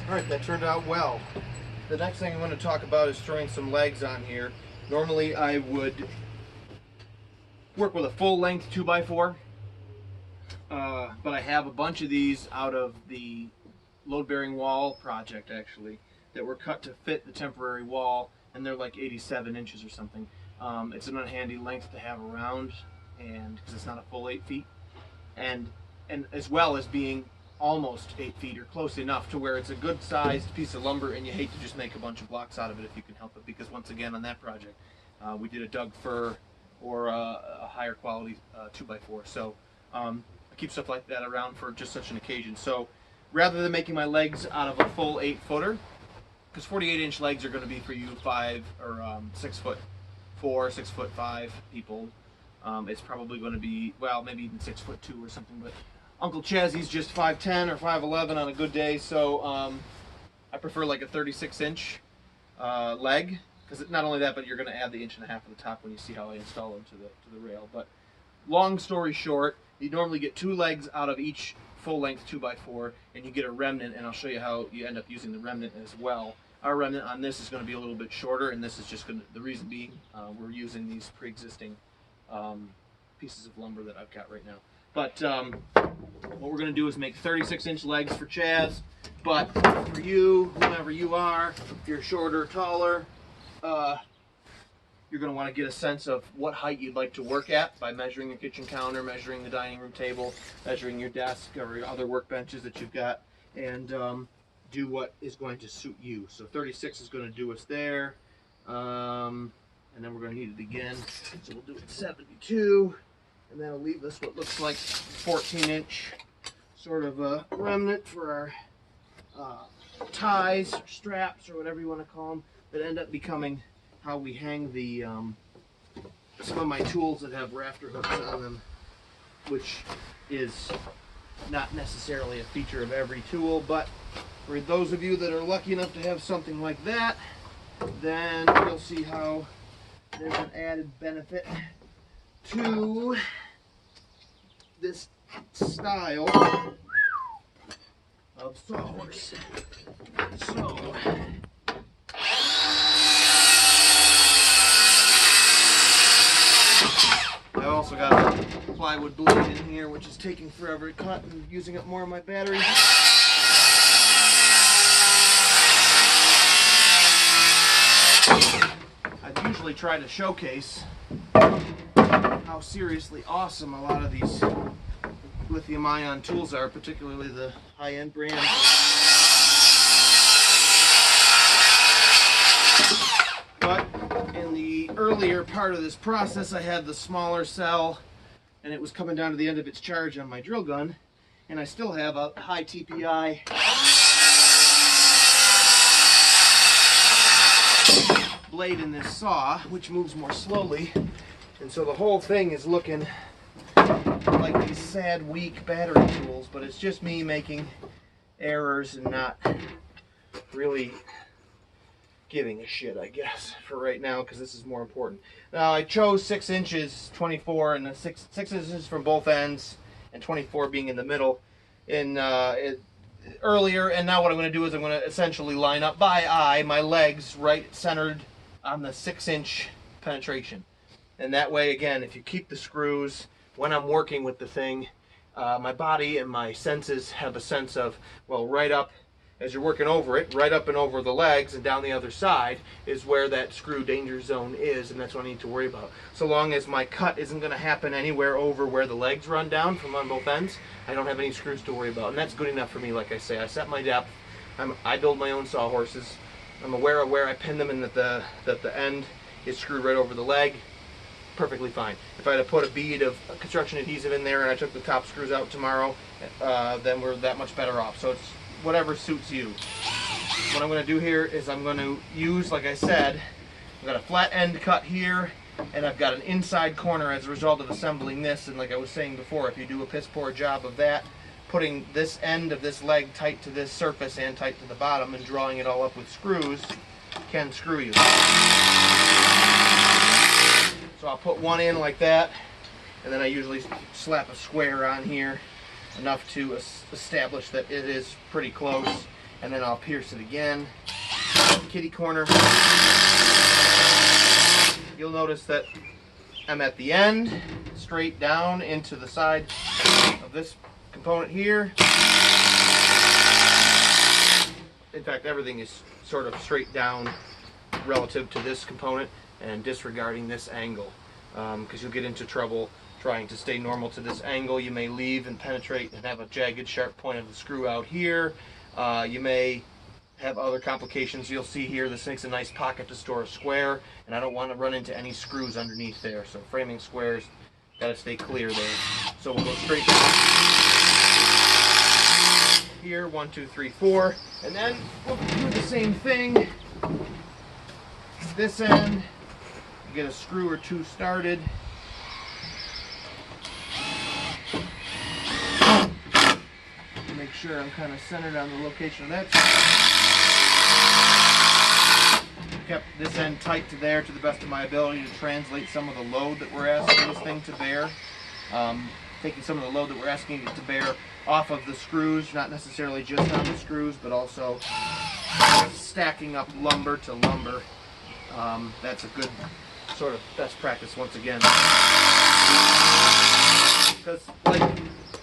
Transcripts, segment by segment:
Alright, that turned out well. The next thing I'm going to talk about is throwing some legs on here. Normally I would work with a full length 2x4, but I have a bunch of these out of the load-bearing wall project actually that were cut to fit the temporary wall, and they're like 87 inches or something. It's an unhandy length to have around, and because it's not a full 8 feet, and as well as being almost 8 feet or close enough to where it's a good sized piece of lumber, and you hate to just make a bunch of blocks out of it if you can help it, because once again on that project we did a Doug fir or a higher quality 2x4, so I keep stuff like that around for just such an occasion. So rather than making my legs out of a full 8-footer, because 48-inch legs are going to be for you 5 or 6 foot 4, 6 foot 5 people, it's probably going to be, well, maybe even 6 foot 2 or something, but Uncle Chazzy's just 5'10 or 5'11 on a good day, so I prefer like a 36-inch leg, because not only that, but you're going to add the 1.5 inches at the top when you see how I install them to the rail. But long story short, you normally get 2 legs out of each full-length 2x4, and you get a remnant, and I'll show you how you end up using the remnant as well. Our remnant on this is going to be a little bit shorter, and this is just going to, the reason being we're using these pre-existing pieces of lumber that I've got right now. But what we're going to do is make 36-inch legs for Chaz, but for you, whomever you are, if you're shorter, taller, you're going to want to get a sense of what height you'd like to work at by measuring your kitchen counter, measuring the dining room table, measuring your desk or your other workbenches that you've got, and do what is going to suit you. So 36 is going to do us there, and then we're going to need it again, so we'll do it 72. And that'll leave us what looks like 14-inch sort of a remnant for our ties, or straps, or whatever you want to call them, that end up becoming how we hang the some of my tools that have rafter hooks on them, which is not necessarily a feature of every tool, but for those of you that are lucky enough to have something like that, then you'll see how there's an added benefit to this style of sawhorse. So I've also got a plywood blade in here, which is taking forever to cut and using up more of my battery. I usually try to showcase how seriously awesome a lot of these lithium-ion tools are, particularly the high-end brands. But in the earlier part of this process, I had the smaller cell, and it was coming down to the end of its charge on my drill gun, and I still have a high TPI blade in this saw, which moves more slowly. And so the whole thing is looking like these sad, weak battery tools, but it's just me making errors and not really giving a shit, I guess, for right now, because this is more important. Now, I chose 6 inches, 24, and 6 inches from both ends, and 24 being in the middle earlier, and now what I'm going to do is I'm going to essentially line up by eye my legs right centered on the 6-inch penetration. And that way, again, if you keep the screws, when I'm working with the thing, my body and my senses have a sense of, well, right up, as you're working over it, right up and over the legs and down the other side is where that screw danger zone is, and that's what I need to worry about. So long as my cut isn't going to happen anywhere over where the legs run down from on both ends, I don't have any screws to worry about, and that's good enough for me. Like I say, I set my depth. I build my own sawhorses. I'm aware of where I pin them, and that the end is screwed right over the leg. Perfectly fine. If I had to put a bead of construction adhesive in there and I took the top screws out tomorrow, then we're that much better off. So it's whatever suits you. What I'm going to do here is I'm going to use, like I said, I've got a flat end cut here, and I've got an inside corner as a result of assembling this. And like I was saying before, if you do a piss poor job of that, putting this end of this leg tight to this surface and tight to the bottom and drawing it all up with screws can screw you. So I'll put one in like that, and then I usually slap a square on here, enough to establish that it is pretty close. and then I'll pierce it again. Kitty corner. You'll notice that I'm at the end, straight down into the side of this component here. In fact, everything is sort of straight down relative to this component and disregarding this angle, because you'll get into trouble trying to stay normal to this angle. You may leave and penetrate and have a jagged, sharp point of the screw out here. You may have other complications. You'll see here this makes a nice pocket to store a square, and I don't want to run into any screws underneath there. So framing squares, got to stay clear there. So we'll go straight down here, 1, 2, 3, 4, and then we'll do the same thing. This end, get a screw or two started. Make sure I'm kind of centered on the location of that. Kept this end tight to there to the best of my ability to translate some of the load that we're asking this thing to bear. Taking some of the load that we're asking it to bear off of the screws, not necessarily just on the screws, but also stacking up lumber to lumber. That's a good sort of best practice once again. Because like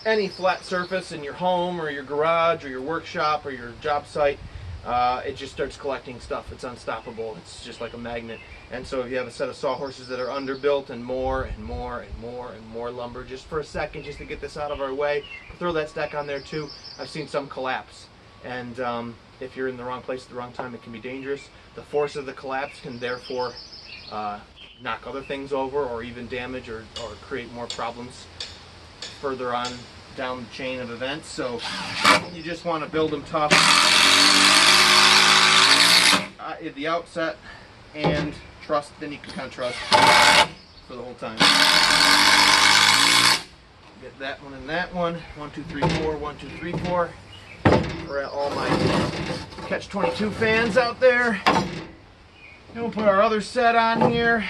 any flat surface in your home or your garage or your workshop or your job site, it just starts collecting stuff. It's unstoppable. It's just like a magnet. And so if you have a set of sawhorses that are underbuilt and more and more and more and more lumber just for a second just to get this out of our way, throw that stack on there too. I've seen some collapse. And if you're in the wrong place at the wrong time, it can be dangerous. The force of the collapse can therefore knock other things over or even damage or create more problems further on down the chain of events. So you just want to build them tough at the outset and trust, then you can kind of trust for the whole time. Get that one and that one. 1, 2, 3, 4, 1, 2, 3, 4. For all my Catch-22 fans out there. And we'll put our other set on here.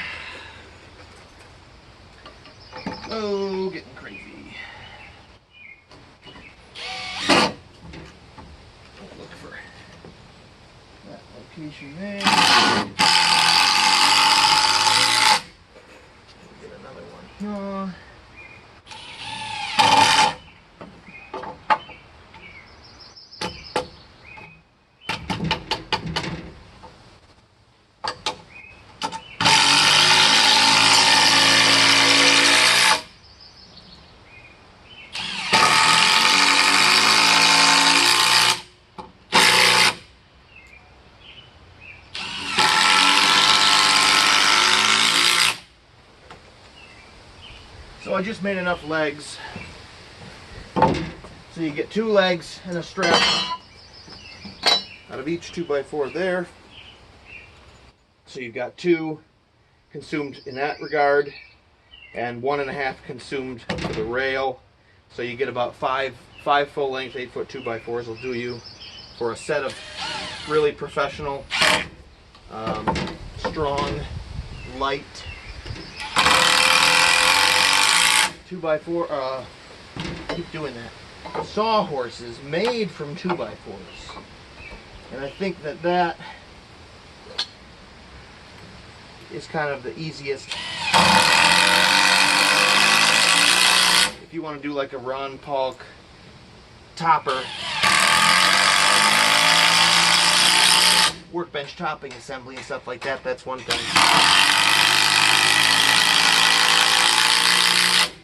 Oh, getting crazy. Look for that location there. Get another one here. So I just made enough legs. So you get 2 legs and a strap out of each 2x4 there. So you've got 2 consumed in that regard and 1.5 consumed for the rail. So you get about 5 full length 8-foot 2x4s will do you for a set of really professional, strong, light 2x4, keep doing that, sawhorses made from 2x4s. And I think that is kind of the easiest. If you want to do like a Ron Paulk topper, workbench topping assembly and stuff like that, that's one thing.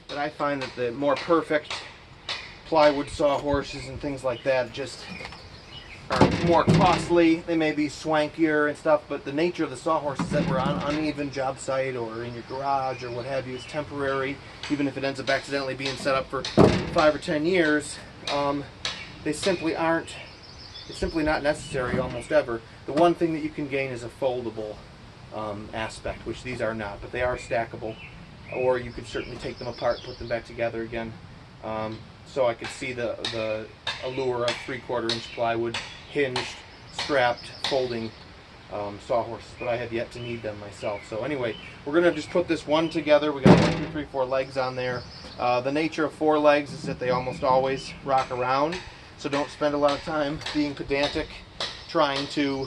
But I find that the more perfect plywood sawhorses and things like that just are more costly. They may be swankier and stuff, but the nature of the sawhorses that were on an uneven job site or in your garage or what have you is temporary. Even if it ends up accidentally being set up for 5 or 10 years, they simply aren't. It's simply not necessary almost ever. The one thing that you can gain is a foldable aspect, which these are not, but they are stackable. Or you could certainly take them apart, put them back together again. So I could see the allure of 3/4 inch plywood, hinged, strapped, folding sawhorses, but I have yet to need them myself. So anyway, we're gonna just put this one together. We got 1, 2, 3, 4 legs on there. The nature of 4 legs is that they almost always rock around. So don't spend a lot of time being pedantic trying to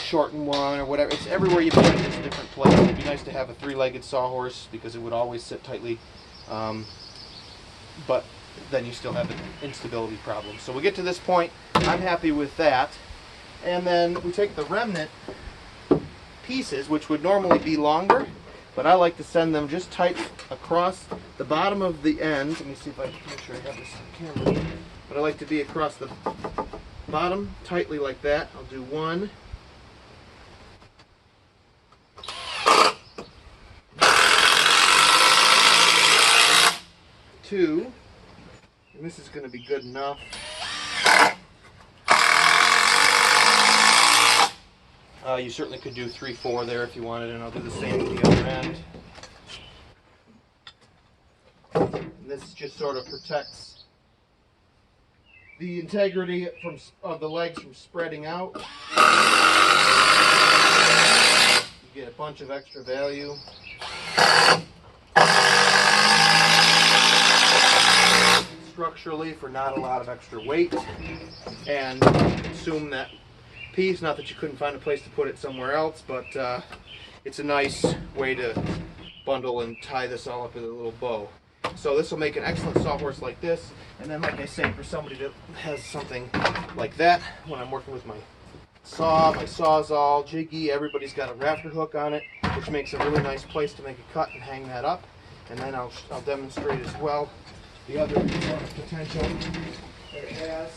shorten one or whatever. It's everywhere you put it, it's a different place. It'd be nice to have a three-legged sawhorse because it would always sit tightly, but then you still have an instability problem. So we get to this point, I'm happy with that, and then we take the remnant pieces, which would normally be longer, but I like to send them just tight across the bottom of the end. Let me see if I can make sure I have this on camera. But I like to be across the bottom tightly like that. I'll do one, two, and this is going to be good enough. You certainly could do 3, 4 there if you wanted, and I'll do the same with the other end. And this just sort of protects the integrity of the legs from spreading out. You get a bunch of extra value. Structurally for not a lot of extra weight, and consume that piece. Not that you couldn't find a place to put it somewhere else, but it's a nice way to bundle and tie this all up with a little bow. So this will make an excellent sawhorse like this. And then, like I say, for somebody that has something like that, when I'm working with my saw, my Sawzall, jiggy, everybody's got a rafter hook on it, which makes a really nice place to make a cut and hang that up. And then I'll demonstrate as well the other potential that it has.